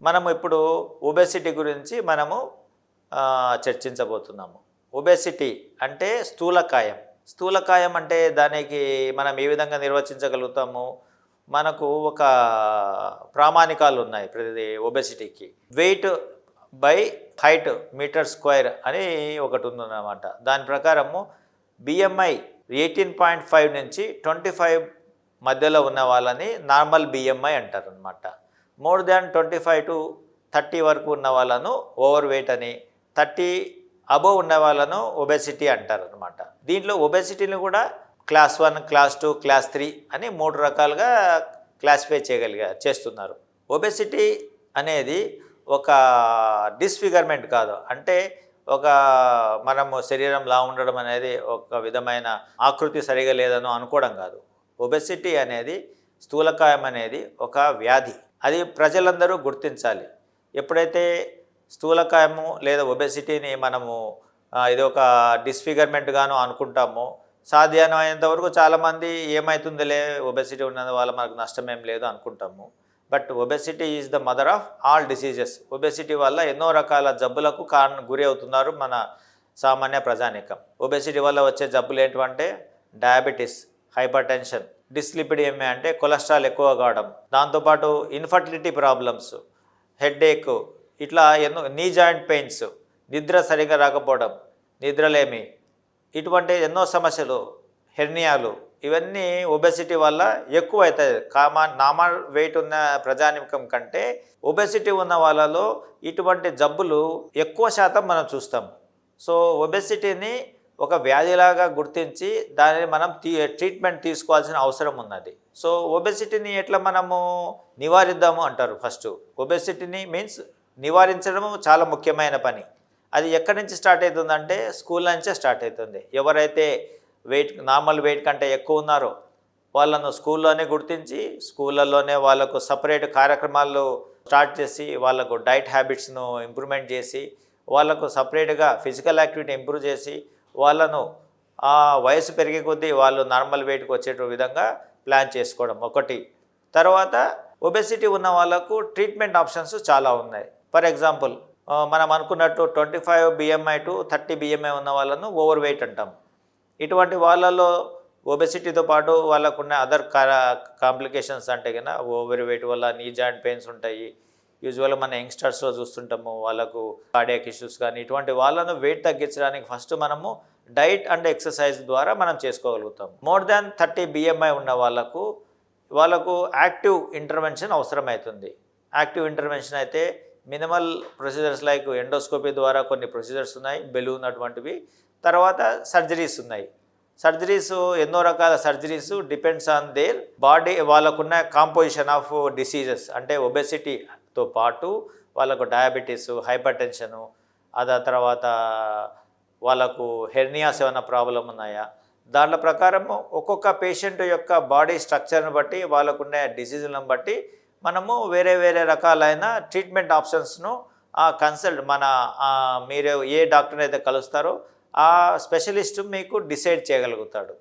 మనము ఇప్పుడు ఒబెసిటీ గురించి మనము చర్చించబోతున్నాము. ఒబెసిటీ అంటే స్థూలకాయం. స్థూలకాయం అంటే దానికి మనం ఏ విధంగా నిర్వచించగలుగుతాము? మనకు ఒక ప్రామాణికాలు ఉన్నాయి ప్రతి ఒబెసిటీకి. Weight by height metre square అని ఒకటి ఉందన్నమాట. దాని ప్రకారము బిఎంఐ 18.5 నుంచి 25 మధ్యలో ఉన్న వాళ్ళని నార్మల్ బిఎంఐ అంటారు అనమాట. మోర్ దాన్ 25 to 30 వరకు ఉన్న వాళ్ళను ఓవర్ వెయిట్ అని, 30 అబోవ్ ఉన్న వాళ్ళను ఒబెసిటీ అంటారు అనమాట. దీంట్లో ఒబెసిటీని కూడా క్లాస్ 1, క్లాస్ 2, క్లాస్ 3 అని 3 రకాలుగా క్లాసిఫై చేస్తున్నారు. ఒబెసిటీ అనేది ఒక డిస్ఫిగర్మెంట్ కాదు. అంటే ఒక మనము శరీరం లా ఉండడం అనేది ఒక విధమైన ఆకృతి సరిగా లేదని అనుకోవడం కాదు. ఒబెసిటీ అనేది, స్థూలకాయం అనేది ఒక వ్యాధి. అది ప్రజలందరూ గుర్తించాలి. ఎప్పుడైతే స్థూలకాయము లేదా ఒబెసిటీని మనము ఇది ఒక డిస్ఫిగర్మెంట్గాను అనుకుంటామో, సాధ్యమైనంత వరకు చాలామంది ఏమవుతుందిలే ఒబెసిటీ ఉన్నది వల్ల మనకు నష్టమేం లేదు అనుకుంటాము. But obesity is the mother of all diseases. Obesity వల్ల ఎన్నో రకాల జబ్బులకు గురి అవుతున్నారు మన సామాన్య ప్రజానీకం. ఒబెసిటీ వల్ల వచ్చే జబ్బులు ఏంటంటే డయాబెటీస్, హైపర్ టెన్షన్, డిస్లిపిడియమియా అంటే కొలెస్ట్రాల్ ఎక్కువ కావడం, దాంతోపాటు ఇన్ఫర్టిలిటీ ప్రాబ్లమ్స్, హెడ్ఏక్, ఇట్లా ఎన్నో నీ జాయింట్ పెయిన్స్, నిద్ర సరిగా రాకపోవడం, నిద్రలేమి, ఇటువంటి ఎన్నో సమస్యలు, హెర్నియాలు, ఇవన్నీ ఒబెసిటీ వల్ల ఎక్కువ అవుతాయి. నార్మల్ వెయిట్ ఉన్న ప్రజానికం కంటే ఒబెసిటీ ఉన్న వాళ్ళలో ఇటువంటి జబ్బులు ఎక్కువ శాతం మనం చూస్తాం. సో ఒబెసిటీని ఒక వ్యాధిలాగా గుర్తించి దానిని మనం ట్రీట్మెంట్ తీసుకోవాల్సిన అవసరం ఉన్నది. సో ఒబెసిటీని ఎట్లా మనము నివారిద్దాము అంటారు. ఫస్ట్ ఒబెసిటీని మీన్స్ నివారించడం చాలా ముఖ్యమైన పని. అది ఎక్కడి నుంచి స్టార్ట్ అవుతుందంటే స్కూల్ నుంచే స్టార్ట్ అవుతుంది. ఎవరైతే నార్మల్ వెయిట్ కంటే ఎక్కువ ఉన్నారో వాళ్ళను స్కూల్లోనే గుర్తించి స్కూళ్ళల్లోనే వాళ్ళకు సపరేట్ కార్యక్రమాలు స్టార్ట్ చేసి వాళ్ళకు డైట్ హ్యాబిట్స్ను ఇంప్రూవ్మెంట్ చేసి వాళ్ళకు సపరేట్గా ఫిజికల్ యాక్టివిటీ ఇంప్రూవ్ చేసి వాళ్ళను ఆ వయసు పెరిగే కొద్దీ వాళ్ళు నార్మల్ వెయిట్కి వచ్చే విధంగా ప్లాన్ చేసుకోవడం ఒకటి. తర్వాత ఒబెసిటీ ఉన్న వాళ్ళకు ట్రీట్మెంట్ ఆప్షన్స్ చాలా ఉన్నాయి. ఫర్ ఎగ్జాంపుల్ మనం అనుకున్నట్టు 25 BMI to 30 BMI ఉన్న వాళ్ళను ఓవర్ వెయిట్ అంటాం. ఇటువంటి వాళ్ళలో ఒబెసిటీతో పాటు వాళ్ళకున్న అదర్ కాంప్లికేషన్స్ అంటే కన్నా ఓవర్ వెయిట్ వల్ల నీ జాయింట్ పెయిన్స్ ఉంటాయి. యూజువల్గా మన యంగ్స్టర్స్లో చూస్తుంటాము, వాళ్ళకు కార్డియాక్ ఇష్యూస్ కానీ, ఇటువంటి వాళ్ళను వెయిట్ తగ్గించడానికి ఫస్ట్ మనము డైట్ అండ్ ఎక్సర్సైజ్ ద్వారా మనం చేసుకోగలుగుతాం. మోర్ దాన్ 30 BMI ఉన్న వాళ్ళకు యాక్టివ్ ఇంటర్వెన్షన్ అవసరమవుతుంది. యాక్టివ్ ఇంటర్వెన్షన్ అయితే మినిమల్ ప్రొసీజర్స్ లైక్ ఎండోస్కోపీ ద్వారా కొన్ని ప్రొసీజర్స్ ఉన్నాయి, బెలూన్ అటువంటివి. తర్వాత సర్జరీస్ ఉన్నాయి. సర్జరీస్ ఎన్నో రకాల surgeries depends on their body, వాళ్ళకున్న కాంపోజిషన్ ఆఫ్ డిసీజెస్. అంటే ఒబెసిటీతో పాటు వాళ్ళకు డయాబెటీస్, హైపర్ టెన్షను, తర్వాత వాళ్ళకు హెర్నియాస్ ఏమైనా ప్రాబ్లం ఉన్నాయా, దాంట్లో ప్రకారము ఒక్కొక్క పేషెంట్ యొక్క బాడీ స్ట్రక్చర్ని బట్టి వాళ్ళకున్న డిసీజులను బట్టి మనము వేరే వేరే రకాలైన ట్రీట్మెంట్ ఆప్షన్స్ను మీరు ఏ డాక్టర్ని అయితే కలుస్తారో ఆ స్పెషలిస్ట్ మీకు డిసైడ్ చేయగలుగుతాడు.